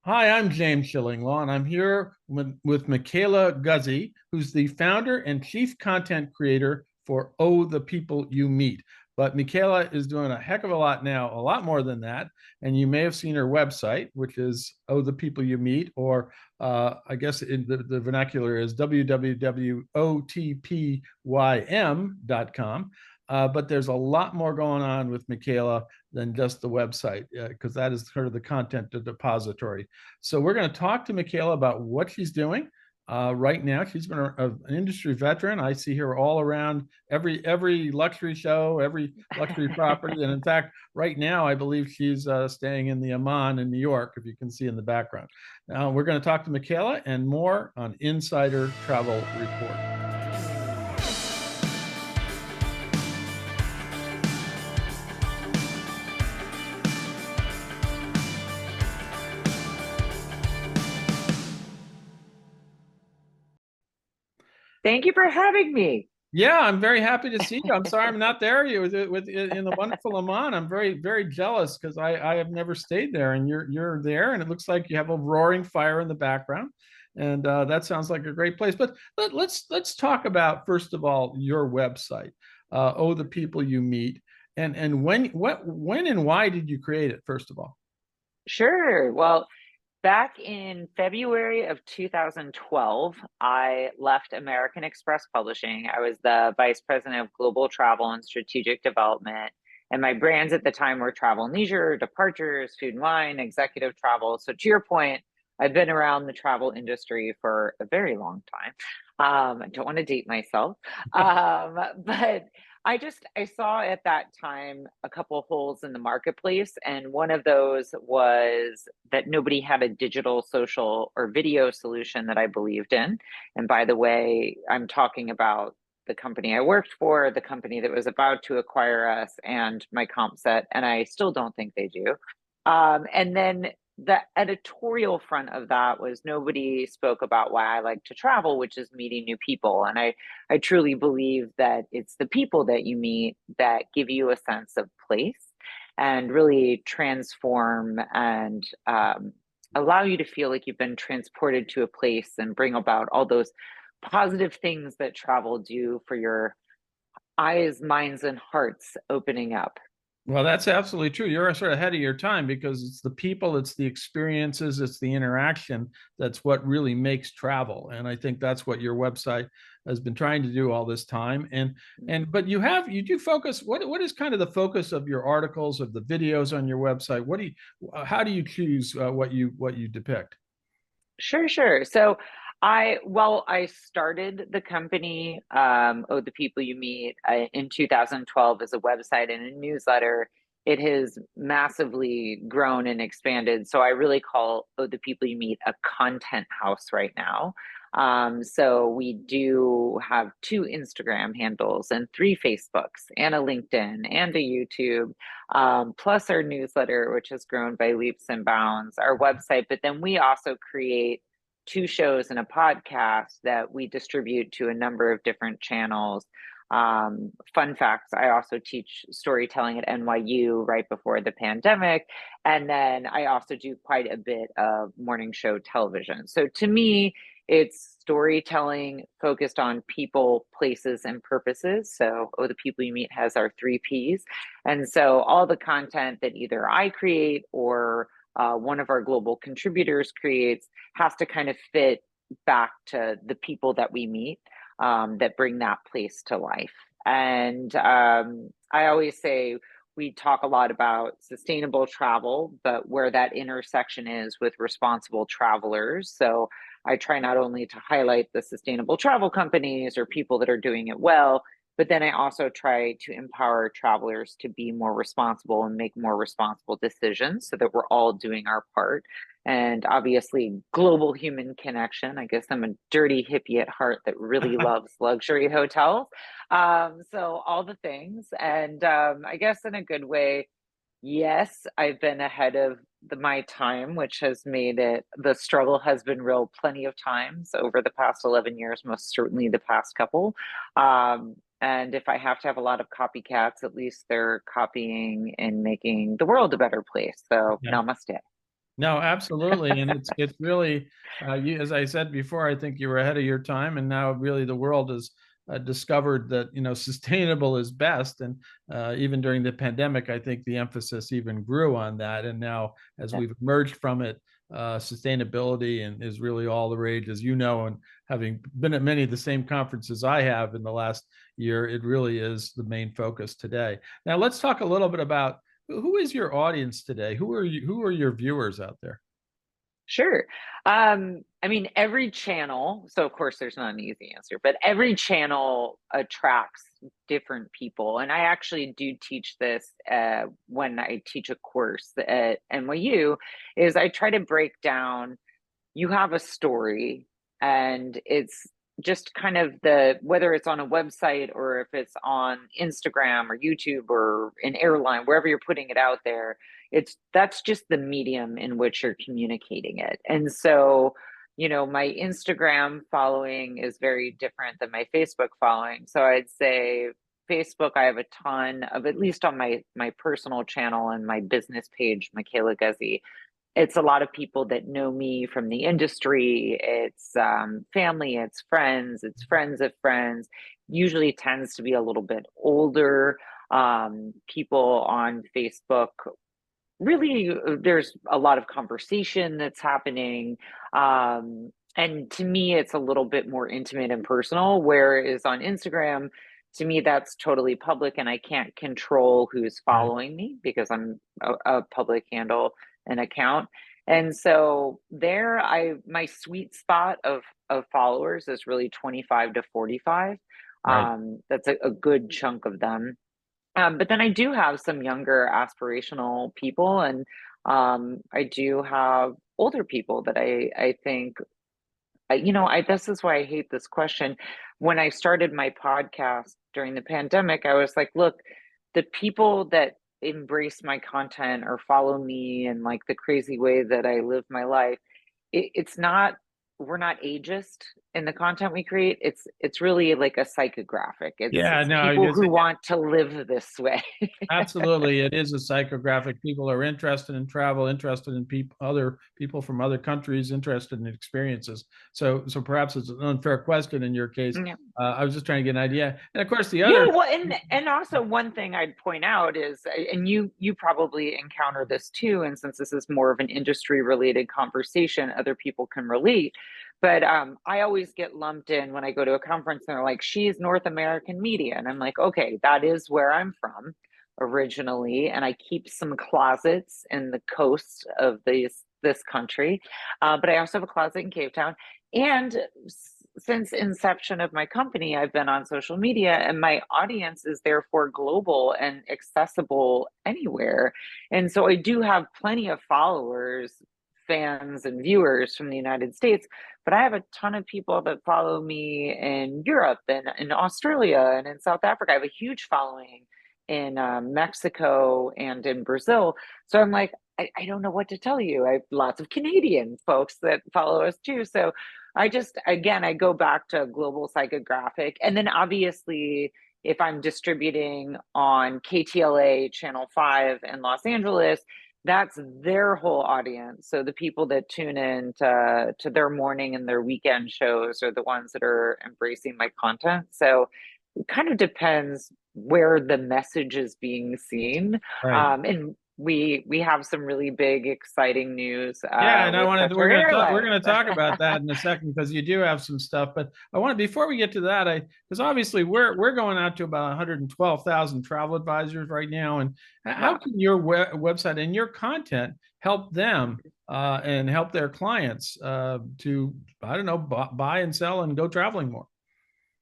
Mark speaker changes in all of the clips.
Speaker 1: Hi, I'm James Shillinglaw, and I'm here with Michaela Guzy, who's the founder and chief content creator for Oh, the People You Meet. But Michaela is doing a heck of a lot now, a lot more than that. And you may have seen her website, which is Oh, the People You Meet, or I guess the vernacular is www.otpym.com. But there's a lot more going on with Michaela than just the website, because that is sort of the content depository. So we're going to talk to Michaela about what she's doing right now. She's been an industry veteran. I see her all around every luxury show, every luxury property, and in fact, right now I believe she's staying in the Aman in New York, if you can see in the background. Now we're going to talk to Michaela and more on Insider Travel Report.
Speaker 2: Thank you for having me.
Speaker 1: Yeah, I'm very happy to see you. I'm sorry I'm not there with in the wonderful Oman. I'm very jealous because I have never stayed there, and you're there, and it looks like you have a roaring fire in the background, and that sounds like a great place. But let's talk about first of all your website. Oh, the People You Meet, and when and why did you create it? First of all.
Speaker 2: Sure. Well, back in February of 2012, I left American Express Publishing. I was the vice president of global travel and strategic development. And my brands at the time were travel and leisure, departures, food and wine, executive travel. So, to your point, I've been around the travel industry for a very long time. I don't want to date myself, but I saw at that time a couple of holes in the marketplace, and one of those was that nobody had a digital, social, or video solution that I believed in. And by the way, I'm talking about the company I worked for, the company that was about to acquire us, and my comp set, and I still don't think they do. And then the editorial front of that was nobody spoke about why I like to travel, which is meeting new people. And I truly believe that it's the people that you meet that give you a sense of place and really transform and allow you to feel like you've been transported to a place and bring about all those positive things that travel do for your eyes, minds, and hearts opening up.
Speaker 1: Well, that's absolutely true. You're sort of ahead of your time because it's the people, it's the experiences, it's the interaction that's what really makes travel. And I think that's what your website has been trying to do all this time. And but you do focus. What is kind of the focus of your articles, of the videos on your website? How do you choose what you depict?
Speaker 2: Sure, sure. So I started the company, Oh, the People You Meet, in 2012 as a website and a newsletter. It has massively grown and expanded. So I really call Oh, the People You Meet a content house right now. So we do have two Instagram handles and three Facebooks and a LinkedIn and a YouTube, plus our newsletter, which has grown by leaps and bounds, our website. But then we also create two shows and a podcast that we distribute to a number of different channels. Fun facts, I also teach storytelling at NYU right before the pandemic. And then I also do quite a bit of morning show television. So to me, it's storytelling focused on people, places, and purposes. So, Oh, the People You Meet has our three Ps. And so all the content that either I create or one of our global contributors creates has to kind of fit back to the people that we meet, that bring that place to life. And I always say we talk a lot about sustainable travel, but where that intersection is with responsible travelers. So I try not only to highlight the sustainable travel companies or people that are doing it well, but then I also try to empower travelers to be more responsible and make more responsible decisions so that we're all doing our part. And obviously, global human connection. I guess I'm a dirty hippie at heart that really loves luxury hotels. So, all the things. And I guess in a good way, yes, I've been ahead of my time, which has made it, the struggle has been real plenty of times over the past 11 years, most certainly the past couple. And if I have to have a lot of copycats, at least they're copying and making the world a better place. So
Speaker 1: Yeah.
Speaker 2: namaste.
Speaker 1: No, absolutely, and it's really you. As I said before, I think you were ahead of your time, and now really the world has discovered that sustainable is best. And even during the pandemic, I think the emphasis even grew on that. And now, as we've emerged from it, sustainability and is really all the rage, as you know, and having been at many of the same conferences I have in the last year, it really is the main focus today. Now, let's talk a little bit about who is your audience today? Who are you? Who are your viewers out there?
Speaker 2: Sure. I mean, every channel, so of course there's not an easy answer, but every channel attracts different people. And I actually do teach this when I teach a course at NYU, is I try to break down, you have a story, and it's just kind of the, whether it's on a website or if it's on Instagram or YouTube or an airline, wherever you're putting it out there, it's, that's just the medium in which you're communicating it. And so, my Instagram following is very different than my Facebook following. So I'd say Facebook, I have a ton of, at least on my personal channel and my business page, Michaela Guzy, it's a lot of people that know me from the industry. It's family, it's friends of friends. Usually tends to be a little bit older. People on Facebook, really, there's a lot of conversation that's happening. And to me, it's a little bit more intimate and personal. Whereas on Instagram, to me, that's totally public, and I can't control who's
Speaker 1: Right.
Speaker 2: following me because I'm a public handle and account. And so there, my sweet spot of followers is really 25 to 45.
Speaker 1: Right.
Speaker 2: That's a good chunk of them. But then I do have some younger aspirational people, and I do have older people that I think, this is why I hate this question. When I started my podcast during the pandemic, I was like, look, the people that embrace my content or follow me and like the crazy way that I live my life, it's not, we're not ageist in the content we create. It's really like a psychographic.
Speaker 1: Yeah,
Speaker 2: It's
Speaker 1: no, I
Speaker 2: people
Speaker 1: guess
Speaker 2: who want to live this way.
Speaker 1: absolutely. It is a psychographic. People are interested in travel, interested in people, other people from other countries, interested in experiences. So perhaps it's an unfair question in your case.
Speaker 2: Yeah.
Speaker 1: I was just trying to get an idea. And of course, the
Speaker 2: Yeah,
Speaker 1: other,
Speaker 2: well, and also one thing I'd point out is, and you probably encounter this too, and since this is more of an industry related conversation, other people can relate. But I always get lumped in when I go to a conference, and they're like, "She's North American media," and I'm like, "Okay, that is where I'm from originally, and I keep some closets in the coast of this country, but I also have a closet in Cape Town, and." Since inception of my company, I've been on social media, and my audience is therefore global and accessible anywhere. And so I do have plenty of followers, fans, and viewers from the United States, but I have a ton of people that follow me in Europe and in Australia and in South Africa. I have a huge following in Mexico and in Brazil. So I'm like, I don't know what to tell you. I have lots of Canadian folks that follow us too. So I just, again, I go back to global psychographic. And then obviously, if I'm distributing on KTLA Channel 5 in Los Angeles, that's their whole audience. So the people that tune in to their morning and their weekend shows are the ones that are embracing my content. So it kind of depends where the message is being seen.
Speaker 1: right.
Speaker 2: And we have some really big, exciting news
Speaker 1: Yeah, and I
Speaker 2: with
Speaker 1: wanted
Speaker 2: Qatar
Speaker 1: we're
Speaker 2: Airlines.
Speaker 1: gonna talk about that in a second because you do have some stuff. But I want to before we get to that, I because obviously we're going out to about 112,000 travel advisors right now, and how
Speaker 2: Wow.
Speaker 1: can your website and your content help them and help their clients to I don't know buy and sell and go traveling more?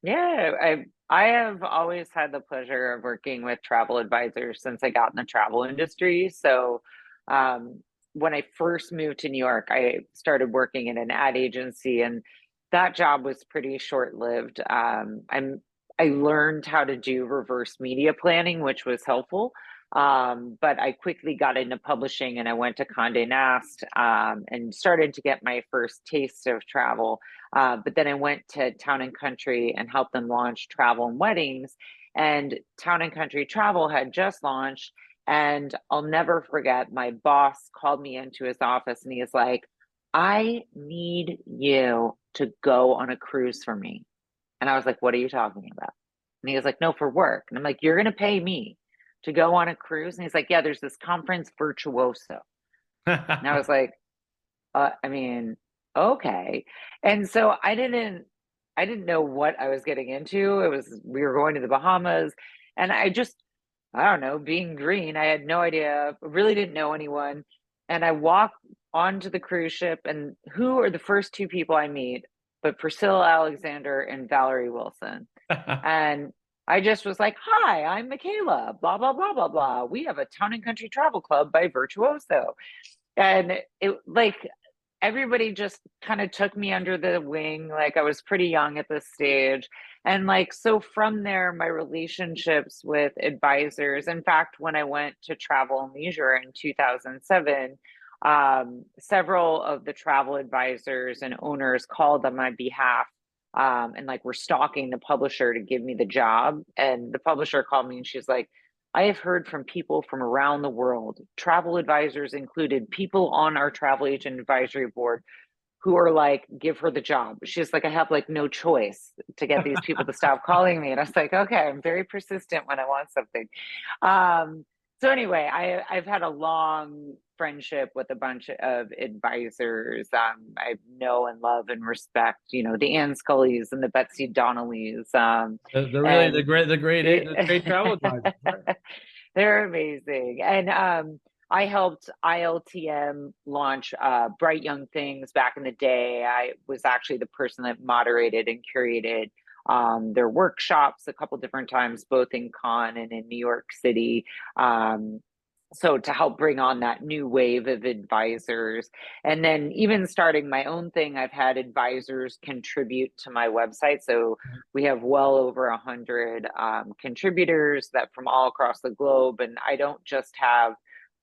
Speaker 2: Yeah, I have always had the pleasure of working with travel advisors since I got in the travel industry. So, um, when I first moved to New York, I started working in an ad agency, and that job was pretty short-lived. I learned how to do reverse media planning, which was helpful. But I quickly got into publishing, and I went to Condé Nast, and started to get my first taste of travel. But then I went to Town and Country and helped them launch travel and weddings. And Town and Country Travel had just launched, And I'll never forget, my boss called me into his office and he is like, I need you to go on a cruise for me. And I was like, what are you talking about? And he was like, no, for work. And I'm like, you're going to pay me to go on a cruise? And he's like, yeah, there's this conference, Virtuoso. And I was like, I mean, okay. And so I didn't know what I was getting into. It was, we were going to the Bahamas, and I don't know, being green, I had no idea, really didn't know anyone. And I walk onto the cruise ship, and who are the first two people I meet but Priscilla Alexander and Valerie Wilson? And I just was like, hi, I'm Michaela, blah, blah, blah, blah, blah. We have a Town and Country Travel Club by Virtuoso. And it like everybody just kind of took me under the wing. Like I was pretty young at this stage. And like, so from there, my relationships with advisors, in fact, when I went to Travel and Leisure in 2007, several of the travel advisors and owners called on my behalf, and like were stalking the publisher to give me the job. And the publisher called me and she's like, I have heard from people from around the world, travel advisors included, people on our travel agent advisory board who are like, give her the job. She's like, I have like no choice to get these people to stop calling me. And I was like, okay, I'm very persistent when I want something. So anyway, I've had a long friendship with a bunch of advisors. I know and love and respect, you know, the Ann Scullys and the Betsy Donnellys.
Speaker 1: The really
Speaker 2: And
Speaker 1: the great travel advisors. Right.
Speaker 2: they're amazing. And I helped ILTM launch Bright Young Things back in the day. I was actually the person that moderated and curated their workshops a couple different times, both in Cannes and in New York City. Um, so to help bring on that new wave of advisors, and then even starting my own thing, I've had advisors contribute to my website. So we have well over 100 contributors that from all across the globe, and I don't just have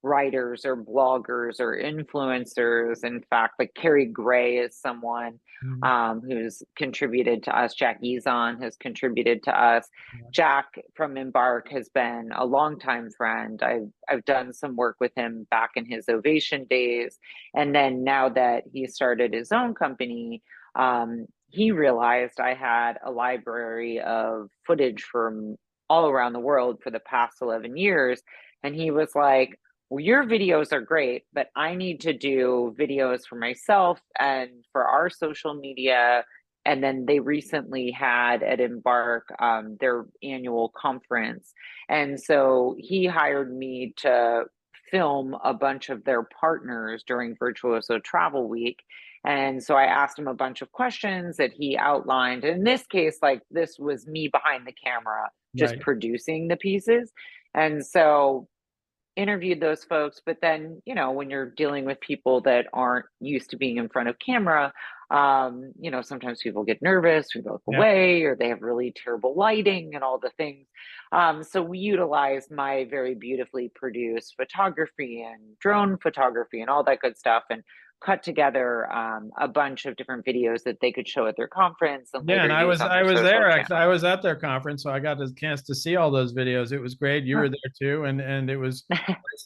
Speaker 2: writers or bloggers or influencers. In fact, like Carrie Gray is someone
Speaker 1: Mhm.
Speaker 2: who's contributed to us. Jack Ezon has contributed to us.
Speaker 1: Yeah.
Speaker 2: Jack from Embark has been a longtime friend. I've done some work with him back in his Ovation days, and then now that he started his own company, he realized I had a library of footage from all around the world for the past 11 years, and he was like, well, your videos are great, but I need to do videos for myself and for our social media. And then they recently had at Embark their annual conference. And so he hired me to film a bunch of their partners during Virtuoso Travel Week. And so I asked him a bunch of questions that he outlined. In this case, like this was me behind the camera, just
Speaker 1: Right.
Speaker 2: producing the pieces. And so interviewed those folks, but then, you know, when you're dealing with people that aren't used to being in front of camera, you know, sometimes people get nervous or they look
Speaker 1: Yeah.
Speaker 2: away or they have really terrible lighting and all the things. So we utilize my very beautifully produced photography and drone photography and all that good stuff, and cut together a bunch of different videos that they could show at their conference and
Speaker 1: Yeah,
Speaker 2: later
Speaker 1: and
Speaker 2: use on
Speaker 1: I
Speaker 2: their
Speaker 1: was
Speaker 2: social
Speaker 1: there actually.
Speaker 2: channels.
Speaker 1: I was at their conference, so I got a chance to see all those videos. It was great. You were
Speaker 2: Huh.
Speaker 1: there too, and it was.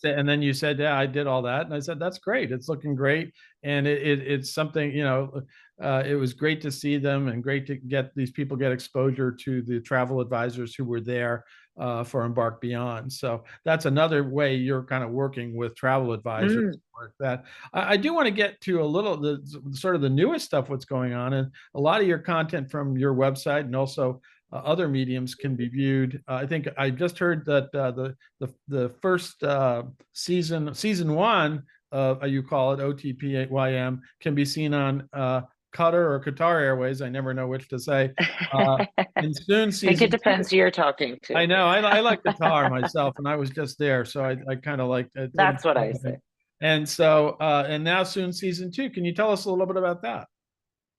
Speaker 1: And then you said, "Yeah, I did all that," and I said, "That's great. It's looking great." And it's something, you know. It was great to see them, and great to get these people get exposure to the travel advisors who were there for Embark Beyond. So that's another way you're kind of working with travel advisors.
Speaker 2: Mm.
Speaker 1: Like that. I do want to get to a little the sort of the newest stuff, what's going on, and a lot of your content from your website and also other mediums can be viewed. I think I just heard that the first season one of you call it OTPYM can be seen on Qatar or Qatar Airways. I never know which to say. Uh, and soon
Speaker 2: I think it
Speaker 1: season two.
Speaker 2: depends who you're talking to.
Speaker 1: I know I like Qatar myself, and I was just there, so I kind of like it.
Speaker 2: That's what I say.
Speaker 1: And so and now soon season two. Can you tell us a little bit about that?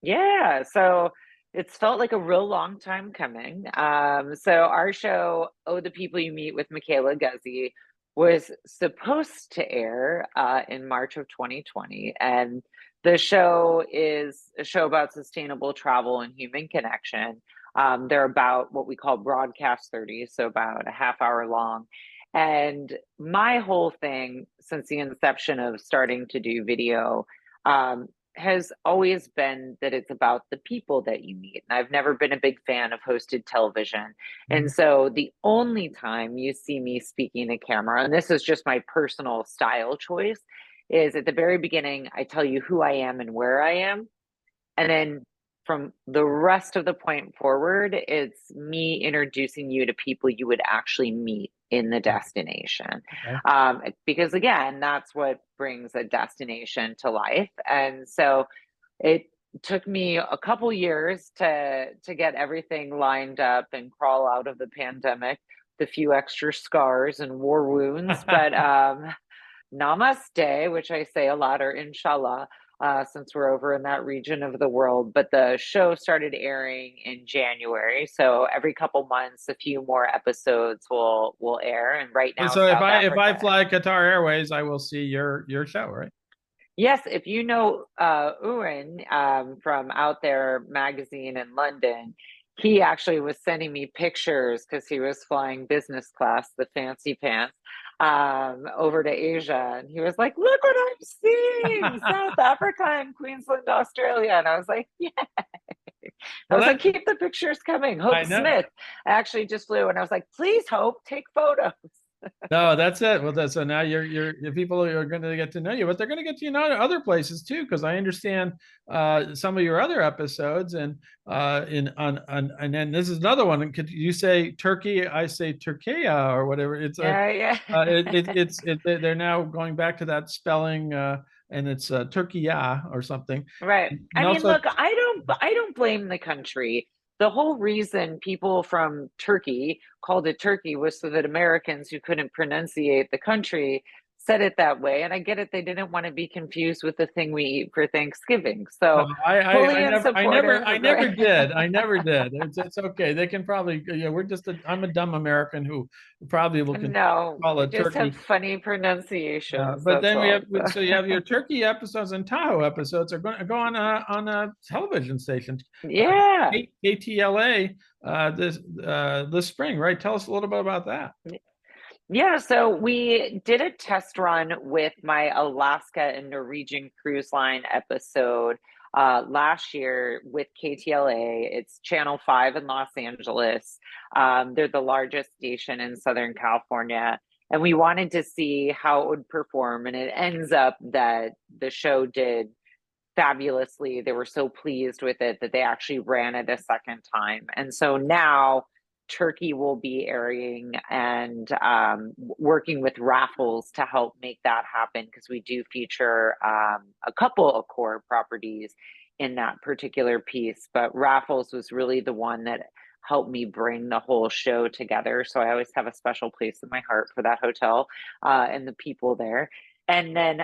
Speaker 2: Yeah, so it's felt like a real long time coming. So our show, Oh, the People You Meet with Michaela Guzy, was supposed to air in March of 2020. And the show is a show about sustainable travel and human connection. They're about what we call broadcast 30, so about a half hour long. And my whole thing since the inception of starting to do video um, has always been that it's about the people that you meet. And I've never been a big fan of hosted television. And
Speaker 1: Mhm.
Speaker 2: so the only time you see me speaking to camera, and this is just my personal style choice, is at the very beginning, I tell you who I am and where I am. And then from the rest of the point forward, it's me introducing you to people you would actually meet in the destination.
Speaker 1: Okay.
Speaker 2: Because again, that's what brings a destination to life. And so it took me a couple years to get everything lined up and crawl out of the pandemic, the few extra scars and war wounds. But namaste, which I say a lot, or inshallah, since we're over in that region of the world. But the show started airing in January, so every couple months, a few more episodes will air. And right now,
Speaker 1: So
Speaker 2: South
Speaker 1: if I
Speaker 2: Africa.
Speaker 1: fly Qatar Airways, I will see your show, right?
Speaker 2: Yes, if you know Ewan from Out There magazine in London, he actually was sending me pictures because he was flying business class, the fancy pants, over to Asia. And he was like, look what I'm seeing, South Africa and Queensland, Australia. And I was like, yeah. I
Speaker 1: Well,
Speaker 2: was like,
Speaker 1: that
Speaker 2: keep the pictures coming. Hope
Speaker 1: I know.
Speaker 2: Smith actually just flew. And I was like, please, Hope, take photos.
Speaker 1: No, that's it. Well, that's so now you're the people are going to get to know you, but they're going to get to know other places too, because I understand some of your other episodes and in on and then this is another one. Could you say Turkey? I say Turkiya or whatever. It's a
Speaker 2: Yeah, yeah.
Speaker 1: they're now going back to that spelling and it's Turkiya or something.
Speaker 2: Right.
Speaker 1: And
Speaker 2: I mean,
Speaker 1: also,
Speaker 2: look, I don't blame the country. The whole reason people from Turkey called it Turkey was so that Americans who couldn't pronunciate the country said it that way. And I get it, they didn't want to be confused with the thing we eat for Thanksgiving.
Speaker 1: no,
Speaker 2: So fully
Speaker 1: I
Speaker 2: in
Speaker 1: never,
Speaker 2: supporter
Speaker 1: I
Speaker 2: of
Speaker 1: never
Speaker 2: right.
Speaker 1: did. I never did. It's okay. They can probably, we're just, I'm a dumb American who probably will
Speaker 2: No,
Speaker 1: call
Speaker 2: we
Speaker 1: it
Speaker 2: just have
Speaker 1: turkey.
Speaker 2: funny pronunciations.
Speaker 1: But
Speaker 2: That's
Speaker 1: then we have,
Speaker 2: all. So,
Speaker 1: so you have your turkey episodes and Tahoe episodes are going to go on a television station,
Speaker 2: yeah.
Speaker 1: KTLA, this spring, right? Tell us a little bit about that.
Speaker 2: Yeah, so we did a test run with my Alaska and Norwegian cruise line episode last year with KTLA. It's Channel 5 in Los Angeles. They're the largest station in Southern California. And we wanted to see how it would perform. And it ends up that the show did fabulously. They were so pleased with it that they actually ran it a second time. And so now Turkey will be airing and working with Raffles to help make that happen because we do feature a couple of core properties in that particular piece. But Raffles was really the one that helped me bring the whole show together. So I always have a special place in my heart for that hotel and the people there. And then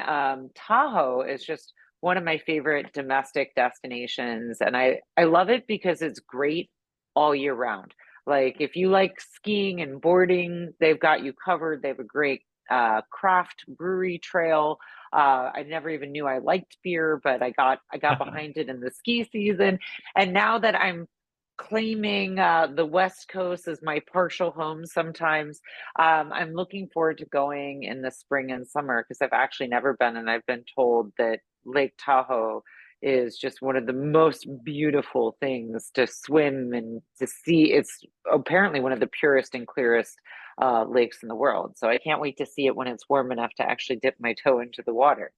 Speaker 2: Tahoe is just one of my favorite domestic destinations. And I love it because it's great all year round. Like if you like skiing and boarding, they've got you covered. They have a great craft brewery trail. I never even knew I liked beer, but I got behind it in the ski season. And now that I'm claiming the West Coast as my partial home sometimes, I'm looking forward to going in the spring and summer because I've actually never been, and I've been told that Lake Tahoe is just one of the most beautiful things to swim and to see. It's apparently one of the purest and clearest lakes in the world. So I can't wait to see it when it's warm enough to actually dip my toe into the water.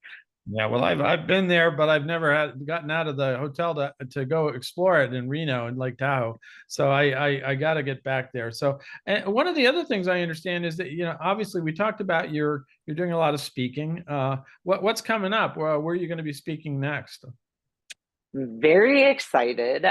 Speaker 1: Yeah, well, I've been there, but I've never had gotten out of the hotel to go explore it in Reno and Lake Tahoe. So I got to get back there. So, and one of the other things I understand is that obviously we talked about you're doing a lot of speaking. What's coming up? Where are you going to be speaking next?
Speaker 2: Very excited.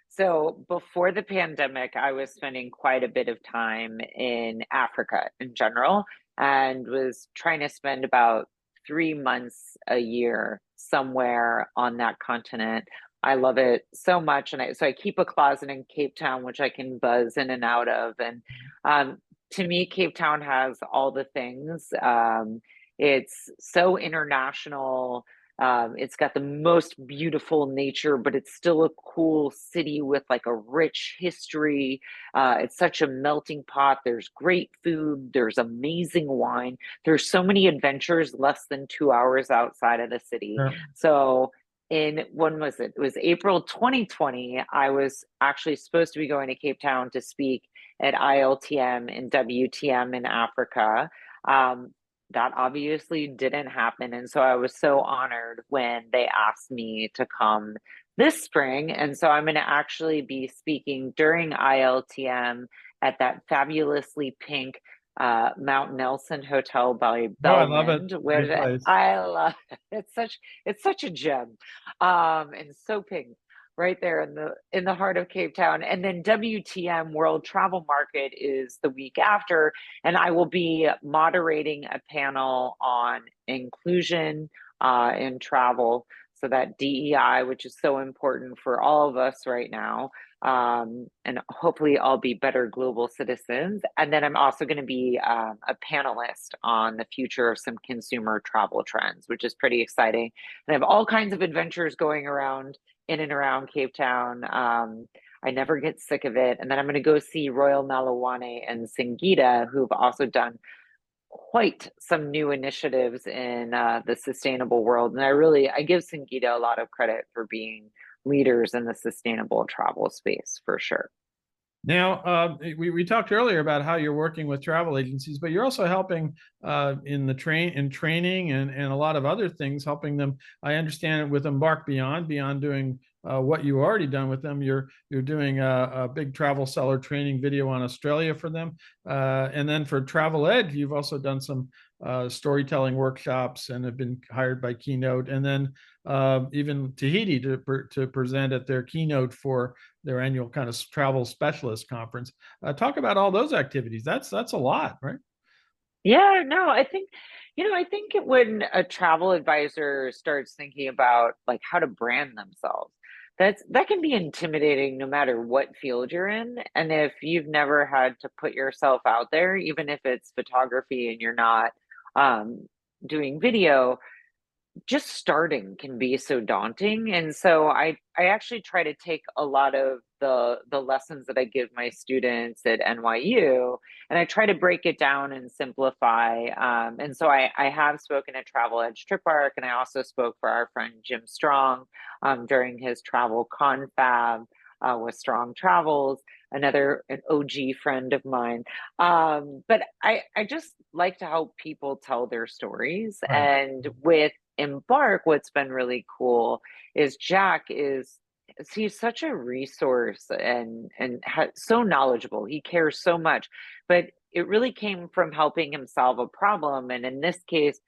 Speaker 2: So before the pandemic, I was spending quite a bit of time in Africa in general and was trying to spend about 3 months a year somewhere on that continent. I love it so much. And so I keep a closet in Cape Town, which I can buzz in and out of. And um, to me, Cape Town has all the things. It's so international. It's got the most beautiful nature, but it's still a cool city with like a rich history. It's such a melting pot. There's great food, there's amazing wine. There's so many adventures less than 2 hours outside of the city.
Speaker 1: Yeah.
Speaker 2: So in when was it? It was April 2020. I was actually supposed to be going to Cape Town to speak at ILTM and WTM in Africa. Um, that obviously didn't happen. And so I was so honored when they asked me to come this spring. And so I'm going to actually be speaking during ILTM at that fabulously pink Mount Nelson Hotel by
Speaker 1: Oh, I love it.
Speaker 2: Belmond,
Speaker 1: Great
Speaker 2: where
Speaker 1: place.
Speaker 2: I love it. It's such a gem. And so pink right there in the heart of Cape Town. And then WTM World Travel Market is the week after, and I will be moderating a panel on inclusion in travel. So that DEI, which is so important for all of us right now, and hopefully I'll be better global citizens. And then I'm also going to be a panelist on the future of some consumer travel trends, which is pretty exciting. And I have all kinds of adventures going around in and around Cape Town. I never get sick of it. And then I'm going to go see Royal Malawane and Singita, who've also done quite some new initiatives in the sustainable world. And I give Singita a lot of credit for being leaders in the sustainable travel space for sure.
Speaker 1: Now, we talked earlier about how you're working with travel agencies, but you're also helping in training and a lot of other things, helping them. I understand with Embark beyond doing what you already done with them. You're doing a big travel seller training video on Australia for them, and then for Travel Ed, you've also done some storytelling workshops and have been hired by Keynote, and then even Tahiti to present at their keynote for their annual kind of travel specialist conference. Talk about all those activities. That's a lot, right?
Speaker 2: Yeah, no, I think when a travel advisor starts thinking about like how to brand themselves, that can be intimidating no matter what field you're in. And if you've never had to put yourself out there, even if it's photography and you're not um, doing video, just starting can be so daunting. And so I actually try to take a lot of the lessons that I give my students at NYU, and I try to break it down and simplify. And so I have spoken at Travel Edge Trip Arc, and I also spoke for our friend Jim Strong during his travel confab with Strong Travels, an OG friend of mine. But I just like to help people tell their stories.
Speaker 1: Right.
Speaker 2: And with Embark, what's been really cool is he's such a resource and so knowledgeable. He cares so much, but it really came from helping him solve a problem. And in this case,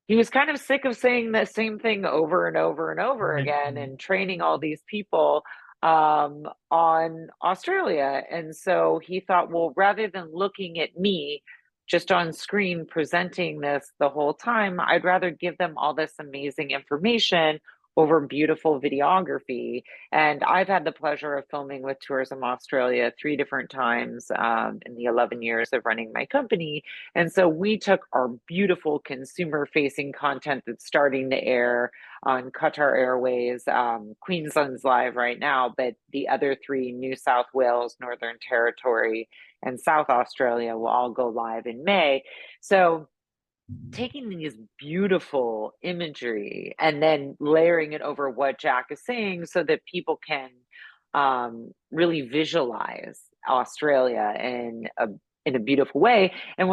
Speaker 2: he was kind of sick of saying the same thing over and over and over
Speaker 1: Right.
Speaker 2: again and training all these people on Australia. And so he thought, well, rather than looking at me just on screen presenting this the whole time, I'd rather give them all this amazing information over beautiful videography. And I've had the pleasure of filming with Tourism Australia 3 different times in the 11 years of running my company. And so we took our beautiful consumer facing content that's starting to air on Qatar Airways. Queensland's live right now, but the other three, New South Wales, Northern Territory, and South Australia, will all go live in May. So taking these beautiful imagery and then layering it over what Jack is saying so that people can really visualize Australia in a beautiful way. And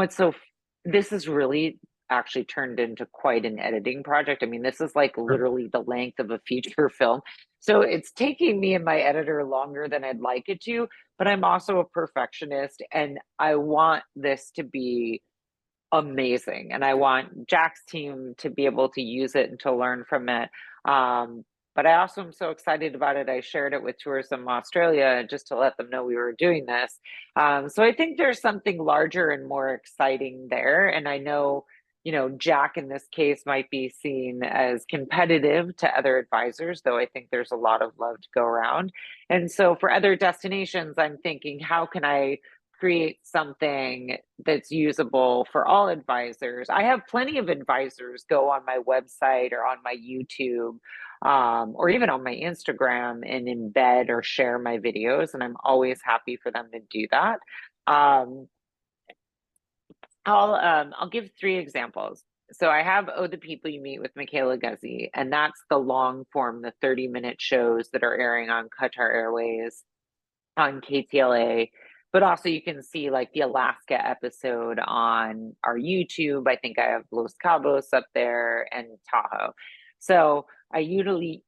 Speaker 2: this is really actually turned into quite an editing project. I mean, this is like
Speaker 1: Sure.
Speaker 2: literally the length of a feature film. So it's taking me and my editor longer than I'd like it to, but I'm also a perfectionist and I want this to be amazing. And I want Jack's team to be able to use it and to learn from it. But I also am so excited about it. I shared it with Tourism Australia just to let them know we were doing this. So I think there's something larger and more exciting there. And I know, Jack in this case might be seen as competitive to other advisors, though I think there's a lot of love to go around. And so for other destinations, I'm thinking, how can I create something that's usable for all advisors. I have plenty of advisors go on my website or on my YouTube, or even on my Instagram, and embed or share my videos, and I'm always happy for them to do that. Um, I'll give three examples. So I have Oh the People You Meet with Michaela Guzy, and that's the long form, the 30-minute shows that are airing on Qatar Airways, on KTLA, but also you can see like the Alaska episode on our YouTube. I think I have Los Cabos up there and Tahoe. So I usually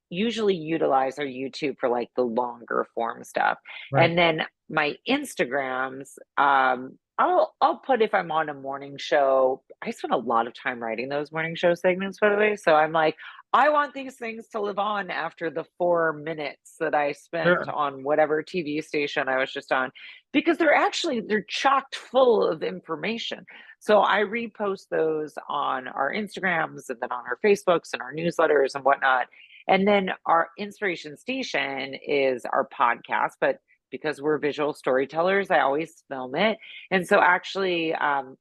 Speaker 2: utilize our YouTube for like the longer form stuff.
Speaker 1: Right.
Speaker 2: And then my Instagrams, I'll put, if I'm on a morning show, I spend a lot of time writing those morning show segments, by the way. So I'm like, I want these things to live on after the 4 minutes that I spent
Speaker 1: Sure.
Speaker 2: on whatever TV station I was just on, because they're chocked full of information. So I repost those on our Instagrams and then on our Facebooks and our newsletters and whatnot. And then our inspiration station is our podcast, but because we're visual storytellers, I always film it. And so actually,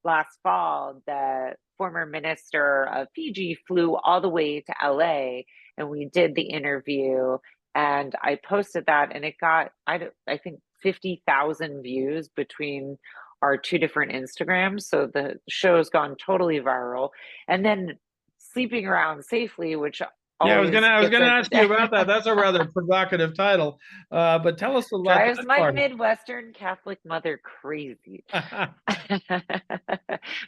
Speaker 2: last fall, the former minister of Fiji flew all the way to LA, and we did the interview, and I posted that, and it got, I think 50,000 views between our two different Instagrams. So the show's gone totally viral. And then Sleeping Around Safely, which
Speaker 1: Yeah,
Speaker 2: always
Speaker 1: I was
Speaker 2: gets
Speaker 1: gonna
Speaker 2: a
Speaker 1: ask you about that. That's a rather provocative title, but tell us about
Speaker 2: drives
Speaker 1: that
Speaker 2: my
Speaker 1: part.
Speaker 2: Midwestern Catholic mother crazy.
Speaker 1: But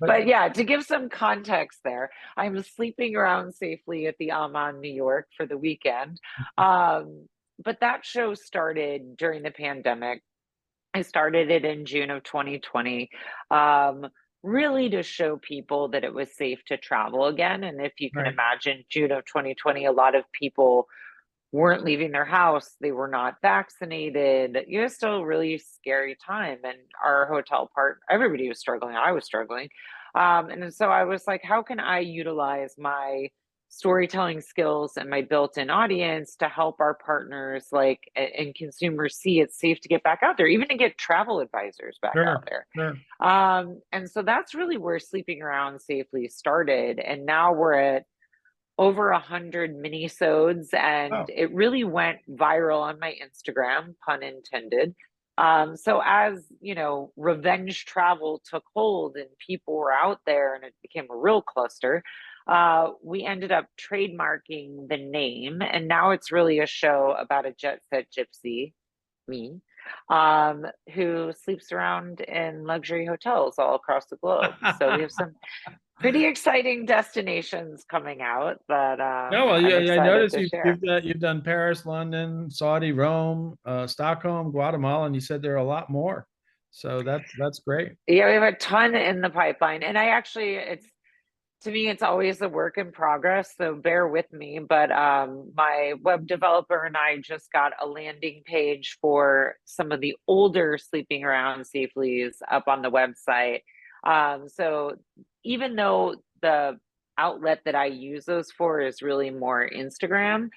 Speaker 2: But yeah, to give some context there, I'm sleeping around safely at the Aman, New York for the weekend. But that show started during the pandemic. I started it in June of 2020, um, really to show people that it was safe to travel again. And if you can
Speaker 1: right,
Speaker 2: imagine, June of 2020, a lot of people weren't leaving their house, they were not vaccinated. It was still a really scary time. And our hotel part, everybody was struggling. I was struggling. And so I was like, how can I utilize my storytelling skills and my built-in audience to help our partners and consumers see it's safe to get back out there, even to get travel advisors back out
Speaker 1: sure,
Speaker 2: there.
Speaker 1: sure.
Speaker 2: And so that's really where Sleeping Around Safely started. And now we're at over 100 minisodes, and
Speaker 1: Oh,
Speaker 2: it really went viral on my Instagram, pun intended. So as you know, revenge travel took hold and people were out there and it became a real cluster, we ended up trademarking the name, and now it's really a show about a jet set gypsy, me, who sleeps around in luxury hotels all across the globe. So we have some pretty exciting destinations coming out that
Speaker 1: no, well,
Speaker 2: I'm
Speaker 1: I
Speaker 2: excited
Speaker 1: noticed
Speaker 2: to share.
Speaker 1: you've done Paris, London, Saudi, Rome, Stockholm, Guatemala, and you said there are a lot more. So that's great.
Speaker 2: Yeah, we have a ton in the pipeline. And I actually, it's to me, it's always a work in progress. So bear with me. But my web developer and I just got a landing page for some of the older Sleeping Around Safely's up on the website. So even though the outlet that I use those for is really more Instagram,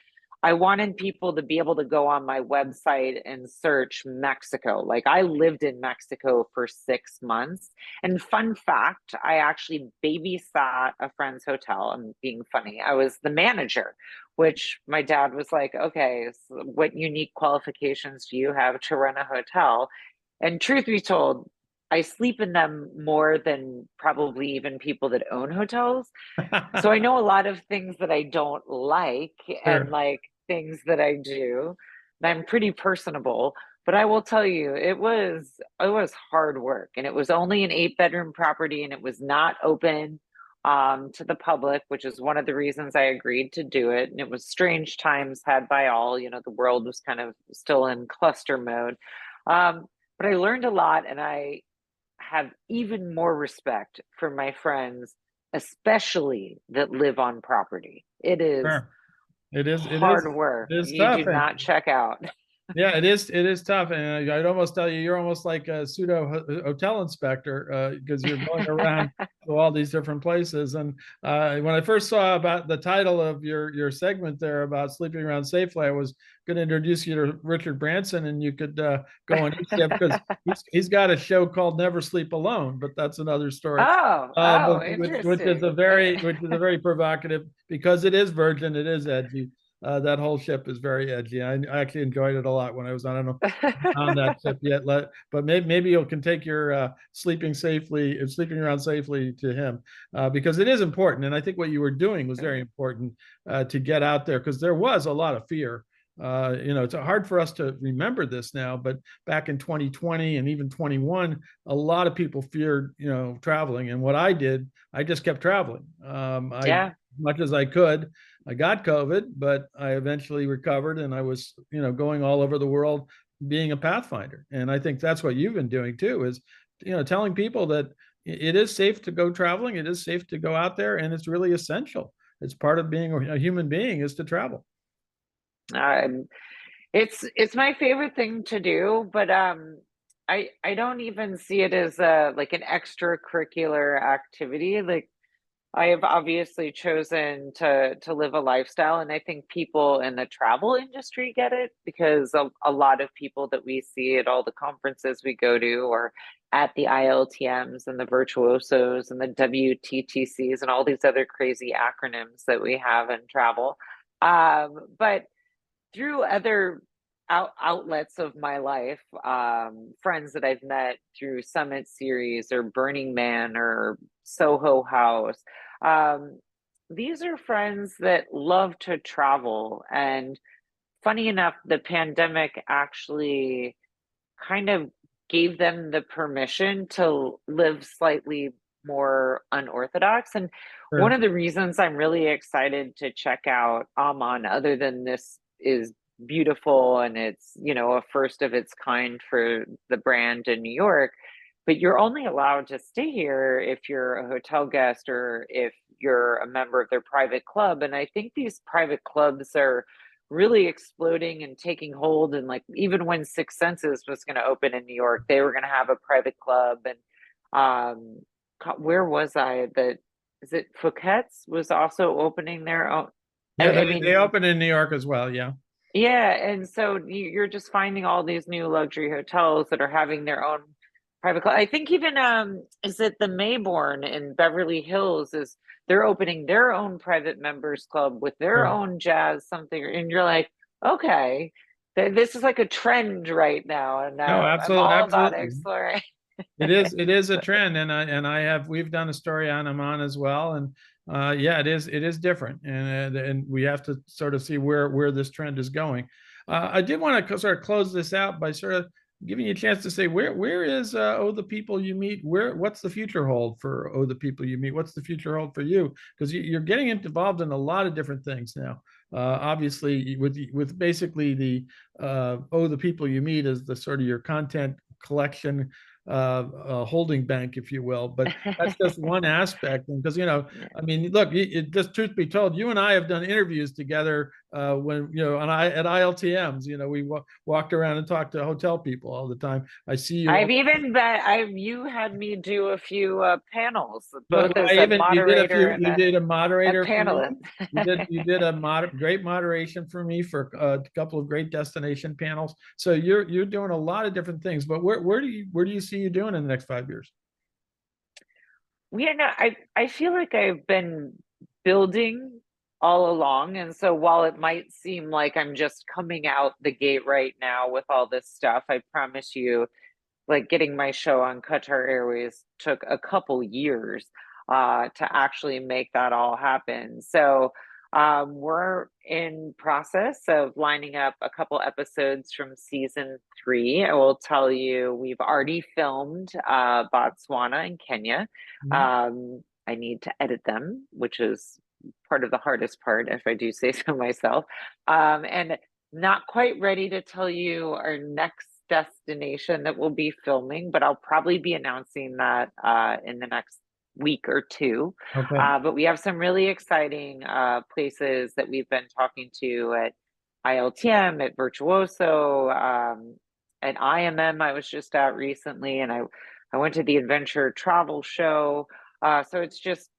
Speaker 2: I wanted people to be able to go on my website and search Mexico. Like I lived in Mexico for 6 months. And fun fact, I actually babysat a friend's hotel. I'm being funny. I was the manager, which my dad was like, okay, so what unique qualifications do you have to run a hotel? And truth be told, I sleep in them more than probably even people that own hotels. So I know a lot of things that I don't like and
Speaker 1: Sure.
Speaker 2: like things that I do. And I'm pretty personable, but I will tell you, it was hard work, and it was only an 8 bedroom property, and it was not open to the public, which is one of the reasons I agreed to do it. And it was strange times had by all, the world was kind of still in cluster mode. But I learned a lot, and I have even more respect for my friends, especially that live on property. It is
Speaker 1: Sure. It is
Speaker 2: hard work.
Speaker 1: it is
Speaker 2: You
Speaker 1: tough.
Speaker 2: do not check out.
Speaker 1: Yeah, it is. It is tough, and I'd almost tell you you're almost like a pseudo hotel inspector because you're going around to all these different places. And when I first saw about the title of your segment there about sleeping around safely, I was going to introduce you to Richard Branson, and you could go on his tip because he's got a show called Never Sleep Alone, but that's another story.
Speaker 2: Oh,
Speaker 1: But
Speaker 2: oh,
Speaker 1: which is a
Speaker 2: interesting. Okay.
Speaker 1: very provocative because it is Virgin, it is edgy. That whole ship is very edgy. I actually enjoyed it a lot when I was on. I don't know on that ship yet, but maybe you can take your sleeping around safely to him because it is important. And I think what you were doing was very important to get out there because there was a lot of fear. It's hard for us to remember this now, but back in 2020 and even 21, a lot of people feared, traveling. And what I did, I just kept traveling. As
Speaker 2: Yeah.
Speaker 1: much as I could. I got COVID, but I eventually recovered and I was, going all over the world being a pathfinder. And I think that's what you've been doing too, is, telling people that it is safe to go traveling. It is safe to go out there and it's really essential. It's part of being a human being is to travel.
Speaker 2: Um, it's my favorite thing to do, but I don't even see it as a like an extracurricular activity. Like I have obviously chosen to live a lifestyle, and I think people in the travel industry get it because a lot of people that we see at all the conferences we go to, or at the ILTMs and the virtuosos and the WTTCs and all these other crazy acronyms that we have in travel. But through other outlets of my life, friends that I've met through Summit Series or Burning Man or Soho House. Um, these are friends that love to travel. And funny enough, the pandemic actually kind of gave them the permission to live slightly more unorthodox. And one
Speaker 1: Sure.
Speaker 2: of the reasons I'm really excited to check out Amman, other than this is beautiful and it's, a first of its kind for the brand in New York, but you're only allowed to stay here if you're a hotel guest or if you're a member of their private club. And I think these private clubs are really exploding and taking hold. And like even when Six Senses was going to open in New York, they were going to have a private club. And where was I? That is it. Phuket's was also opening their own.
Speaker 1: Yeah,
Speaker 2: I
Speaker 1: they
Speaker 2: mean,
Speaker 1: open in New York as well. Yeah.
Speaker 2: yeah, and so you're just finding all these new luxury hotels that are having their own private club. I think even is it the Mayborn in Beverly Hills is they're opening their own private members club with their
Speaker 1: Sure.
Speaker 2: own jazz something, and you're like, okay, this is like a trend right now, and
Speaker 1: No,
Speaker 2: I'm
Speaker 1: absolutely,
Speaker 2: all about
Speaker 1: absolutely.
Speaker 2: exploring.
Speaker 1: It is a trend, and we've done a story on Amman as well, and yeah, it is different, and we have to sort of see where this trend is going. I did want to sort of close this out by sort of giving you a chance to say where is Oh the People You Meet, what's the future hold for Oh the People You Meet, what's the future hold for you, because you're getting involved in a lot of different things now. Obviously, with basically the Oh the People You Meet is the sort of your content collection holding bank, if you will. But that's just one aspect. And because,
Speaker 2: Yeah.
Speaker 1: I mean, look, just truth be told, you and I have done interviews together when, at ILTMs, we walked around and talked to hotel people all the time. I see you.
Speaker 2: I've even been I've you had me do a few panels,
Speaker 1: Look,
Speaker 2: both as
Speaker 1: I
Speaker 2: a
Speaker 1: even you did a
Speaker 2: moderator
Speaker 1: few.
Speaker 2: and
Speaker 1: You
Speaker 2: a
Speaker 1: did a moderator for me.
Speaker 2: panelist.
Speaker 1: You did a great moderation for me for a couple of great destination panels. So you're doing a lot of different things. But where do you see you doing in the next 5 years?
Speaker 2: Yeah, no, I feel like I've been building all along, and so while it might seem like I'm just coming out the gate right now with all this stuff, I promise you, like getting my show on Qatar Airways took a couple years to actually make that all happen. So we're in process of lining up a couple episodes from season 3. I will tell you, we've already filmed Botswana and Kenya.
Speaker 1: Mhm.
Speaker 2: I need to edit them, which is part of the hardest part, if I do say so myself. And not quite ready to tell you our next destination that we'll be filming, but I'll probably be announcing that in the next week or two.
Speaker 1: Okay.
Speaker 2: But we have some really exciting places that we've been talking to at ILTM, at Virtuoso, at IMM I was just at recently, and I went to the Adventure Travel Show. So it's just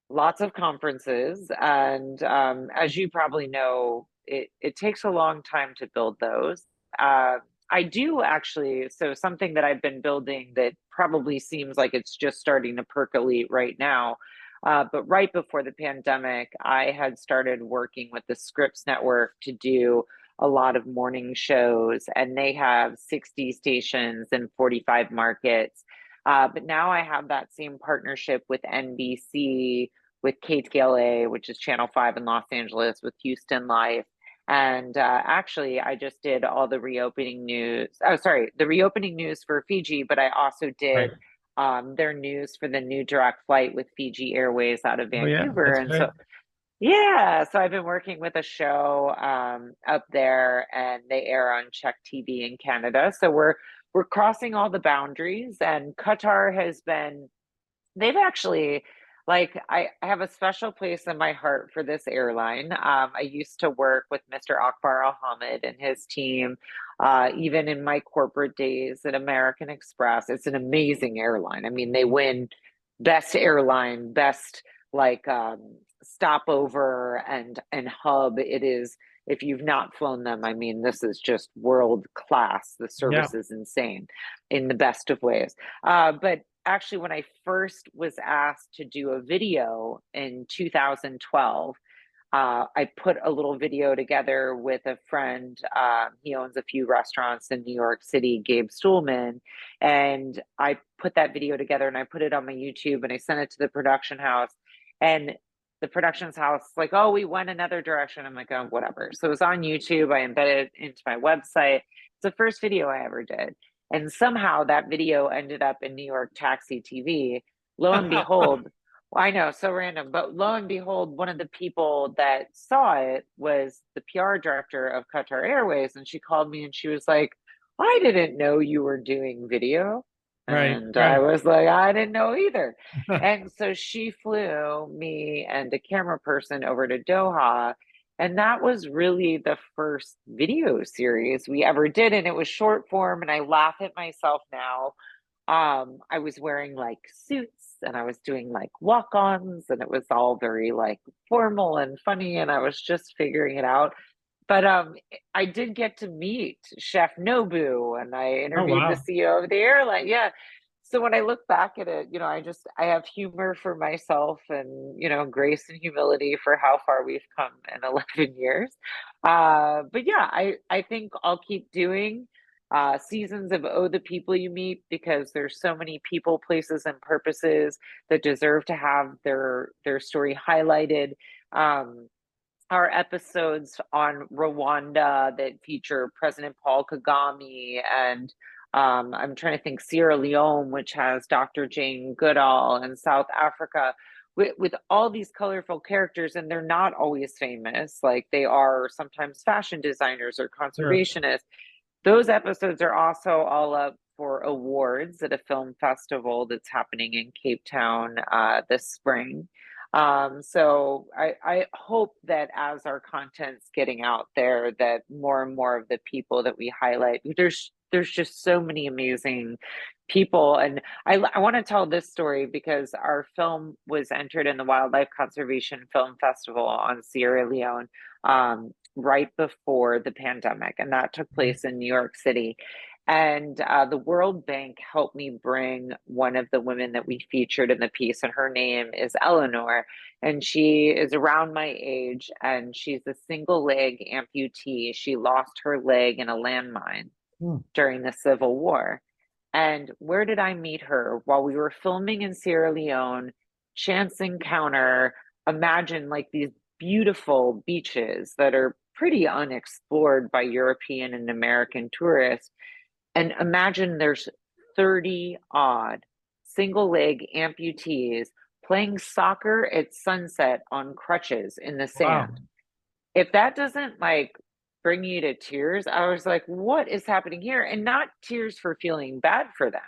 Speaker 2: lots of conferences, and as you probably know, it takes a long time to build those. Uh, I do actually, so something that I've been building that probably seems like it's just starting to percolate right now. But right before the pandemic, I had started working with the Scripps Network to do a lot of morning shows, and they have 60 stations in 45 markets. But now I have that same partnership with NBC, with KTLA, which is Channel 5 in Los Angeles, with Houston Life. And actually, I just did all the reopening news. Oh, sorry, the reopening news for Fiji, but I also
Speaker 1: Right.
Speaker 2: did their news for the new direct flight with Fiji Airways out of
Speaker 1: Oh yeah,
Speaker 2: Vancouver.
Speaker 1: that's
Speaker 2: And
Speaker 1: great.
Speaker 2: so, yeah, so I've been working with a show up there, and they air on Czech TV in Canada. So we're crossing all the boundaries, and Qatar has been, they've actually, like, I have a special place in my heart for this airline. I used to work with Mr. Akbar Ahmed and his team, even in my corporate days at American Express. It's an amazing airline. I mean, they win best airline, best, like, stopover and hub. It is, if you've not flown them, I mean, this is just world class. The
Speaker 1: Yeah.
Speaker 2: service is insane in the best of ways. But actually, when I first was asked to do a video in 2012, I put a little video together with a friend. He owns a few restaurants in New York City, Gabe Stuhlman. And I put that video together and I put it on my YouTube and I sent it to the production house. And the production's house, like, oh, we went another direction. I'm like, oh, whatever. So it was on YouTube. I embedded it into my website. It's the first video I ever did. And somehow that video ended up in New York Taxi TV. Lo and behold, I know, so random, but lo and behold, one of the people that saw it was the PR director of Qatar Airways. And she called me and she was like, I didn't know you were doing video.
Speaker 1: Right,
Speaker 2: And I
Speaker 1: right.
Speaker 2: was like, I didn't know either. And so she flew me and a camera person over to Doha. And that was really the first video series we ever did. And it was short form. And I laugh at myself now. I was wearing like suits and I was doing like walk-ons, and it was all very like formal and funny, and I was just figuring it out. But I did get to meet Chef Nobu, and I
Speaker 1: Oh
Speaker 2: interviewed the
Speaker 1: wow.
Speaker 2: CEO of the airline. Yeah. So when I look back at it, I have humor for myself, and grace and humility for how far we've come in 11 years. But yeah, I think I'll keep doing seasons of Oh the People You Meet, because there's so many people, places, and purposes that deserve to have their story highlighted. Um, our episodes on Rwanda that feature President Paul Kagame, and I'm trying to think, Sierra Leone, which has Dr. Jane Goodall, and South Africa, with all these colorful characters, and they're not always famous. Like, they are sometimes fashion designers or
Speaker 1: Sure.
Speaker 2: conservationists. Those episodes are also all up for awards at a film festival that's happening in Cape Town this spring. So I hope that as our content's getting out there, that more and more of the people that we highlight, there's just so many amazing people. And I want to tell this story because our film was entered in the Wildlife Conservation Film Festival on Sierra Leone right before the pandemic, and that took place in New York City. And the World Bank helped me bring one of the women that we featured in the piece, and her name is Eleanor. And she is around my age, and she's a single leg amputee. She lost her leg in a landmine
Speaker 1: Hmm.
Speaker 2: during the Civil War. And where did I meet her? While we were filming in Sierra Leone, chance encounter. Imagine like these beautiful beaches that are pretty unexplored by European and American tourists. And imagine there's 30 odd single leg amputees playing soccer at sunset on crutches in the
Speaker 1: Wow.
Speaker 2: sand. If that doesn't like bring you to tears, I was like, what is happening here? And not tears for feeling bad for them,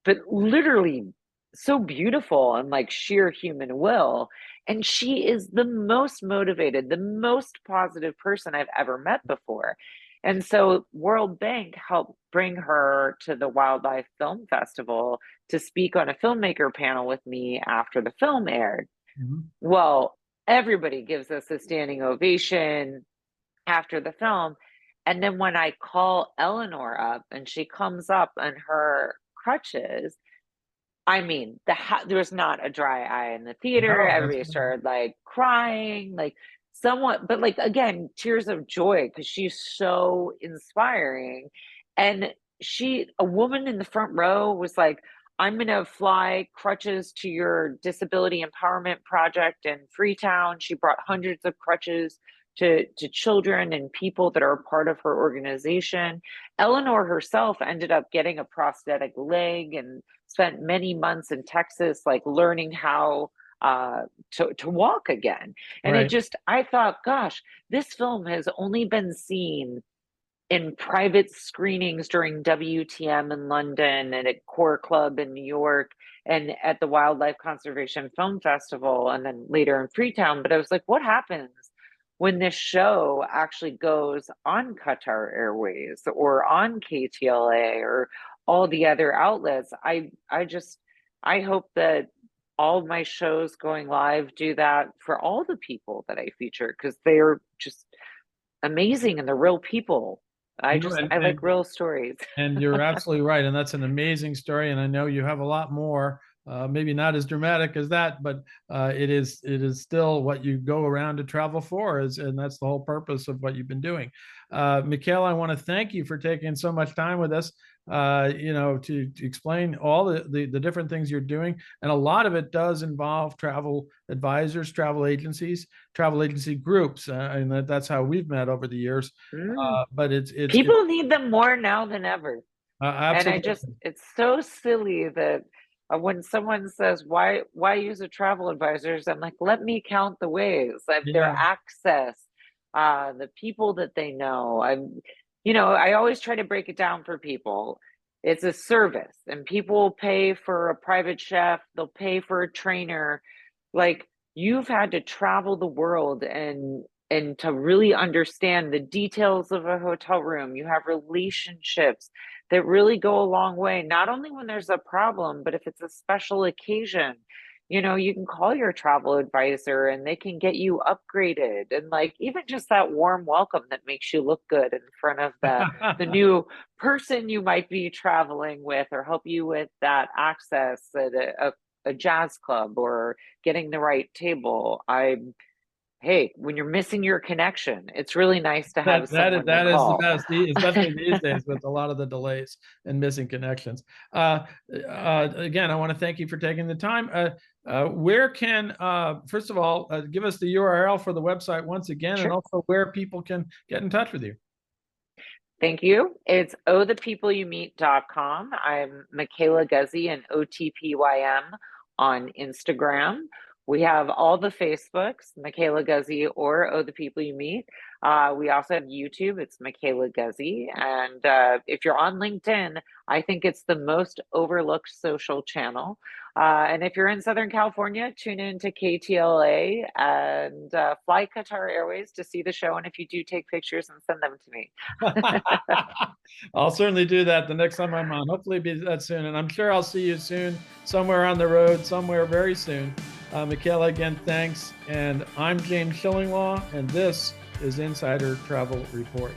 Speaker 2: but literally so beautiful and like sheer human will. And she is the most motivated, the most positive person I've ever met before. And so World Bank helped bring her to the Wildlife Film Festival to speak on a filmmaker panel with me after the film aired.
Speaker 1: Mhm.
Speaker 2: Well, everybody gives us a standing ovation after the film. And then when I call Eleanor up and she comes up on her crutches, I mean, there was not a dry eye in the theater.
Speaker 1: No, that's
Speaker 2: Everybody started like crying, like somewhat, but like again, tears of joy because she's so inspiring. And a woman in the front row was like, I'm gonna fly crutches to your disability empowerment project in Freetown. She brought hundreds of crutches to children and people that are a part of her organization. Eleanor herself ended up getting a prosthetic leg and spent many months in Texas, like learning how to walk again. And
Speaker 1: right.
Speaker 2: I thought, gosh, this film has only been seen in private screenings during WTM in London and at Core Club in New York and at the Wildlife Conservation Film Festival and then later in Freetown. But I was like, what happens when this show actually goes on Qatar Airways or on KTLA or all the other outlets? I hope that all my shows going live do that for all the people that I feature because they're just amazing and they're real people.
Speaker 1: No,
Speaker 2: I like real stories.
Speaker 1: and you're absolutely right. And that's an amazing story. And I know you have a lot more, maybe not as dramatic as that, but it is still what you go around to travel for, and that's the whole purpose of what you've been doing. Michaela, I want to thank you for taking so much time with us, to explain all the different things you're doing. And a lot of it does involve travel advisors, travel agency groups. And that's how we've met over the years.
Speaker 2: Mm.
Speaker 1: But it's
Speaker 2: People need them more now than ever. And
Speaker 1: absolutely.
Speaker 2: it's so silly that when someone says, why use a travel advisors? I'm like, let me count the ways of their
Speaker 1: Yeah.
Speaker 2: access, the people that they know. I always try to break it down for people. It's a service and people will pay for a private chef. They'll pay for a trainer. Like you've had to travel the world and to really understand the details of a hotel room. You have relationships that really go a long way, not only when there's a problem, but if it's a special occasion. You can call your travel advisor and they can get you upgraded. And like even just that warm welcome that makes you look good in front of the new person you might be traveling with, or help you with that access at a jazz club or getting the right table. Hey, when you're missing your connection, it's really nice to
Speaker 1: That
Speaker 2: have
Speaker 1: that is
Speaker 2: someone to
Speaker 1: that is the
Speaker 2: call.
Speaker 1: best, especially these days with a lot of the delays and missing connections. Again, I want to thank you for taking the time. Where can, first of all, give us the URL for the website once again, and
Speaker 2: Sure.
Speaker 1: also where people can get in touch with you.
Speaker 2: Thank you. It's ohthepeopleYoumeet.com. I'm Michaela Guzy and OTPYM on Instagram. We have all the Facebooks, Michaela Guzy or Oh the People You Meet. We also have YouTube. It's Michaela Guzy. And if you're on LinkedIn, I think it's the most overlooked social channel. And if you're in Southern California, tune in to KTLA and fly Qatar Airways to see the show. And if you do, take pictures and send them to me.
Speaker 1: I'll certainly do that the next time I'm on. Hopefully, it'll be that soon. And I'm sure I'll see you soon, somewhere on the road, somewhere very soon. Michaela, again, thanks. And I'm James Shillinglaw, and this is Insider Travel Report.